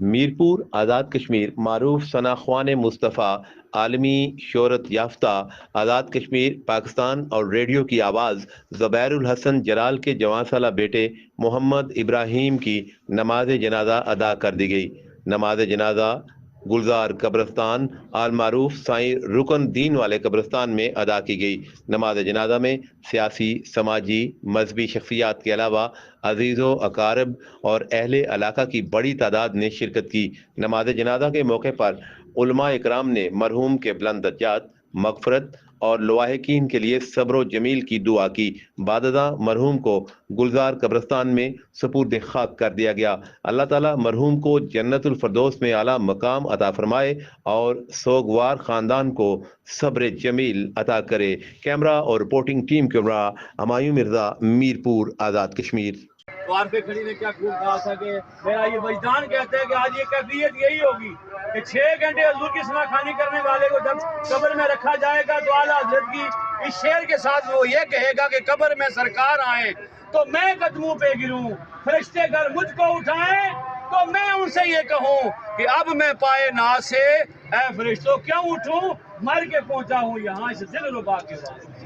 میرپور آزاد کشمیر معروف ثنا خوان مصطفیٰ، عالمی شہرت یافتہ آزاد کشمیر پاکستان اور ریڈیو کی آواز زبیر الحسن جلال کے جوان سالہ بیٹے محمد ابراہیم کی نماز جنازہ ادا کر دی گئی۔ نماز جنازہ گلزار قبرستان آل معروف سائیں رکن دین والے قبرستان میں ادا کی گئی۔ نماز جنازہ میں سیاسی، سماجی، مذہبی شخصیات کے علاوہ عزیز و اقارب اور اہل علاقہ کی بڑی تعداد نے شرکت کی۔ نماز جنازہ کے موقع پر علماء اکرام نے مرحوم کے بلند درجات، مغفرت اور لواحقین کے لیے صبر و جمیل کی دعا کی۔ بعد ازاں مرحوم کو گلزار قبرستان میں سپرد خاک کر دیا گیا۔ اللہ تعالیٰ مرحوم کو جنت الفردوس میں اعلیٰ مقام عطا فرمائے اور سوگوار خاندان کو صبر جمیل عطا کرے۔ کیمرہ اور رپورٹنگ ٹیم کے ہمراہ ہمایوں مرزا، میرپور آزاد کشمیر۔ دوار پہ کھڑی نے کیا خوب کہا تھا کہ میرا یہ وجدان کہتا ہے کہ آج یہ کیفیت یہی ہوگی کہ 6 گھنٹے حضور کی سنا خوانی کرنے والے کو جب قبر میں رکھا جائے گا تو اعلیٰ حضرت کی اس شعر کے ساتھ وہ یہ کہے گا کہ قبر میں سرکار آئے تو میں قدموں پہ گروں، فرشتے گر مجھ کو اٹھائیں تو میں ان سے یہ کہوں کہ اب میں پائے ناز سے اے فرشتوں کیوں اٹھوں، مر کے پہنچا ہوں یہاں اس دل ربا کے بعد۔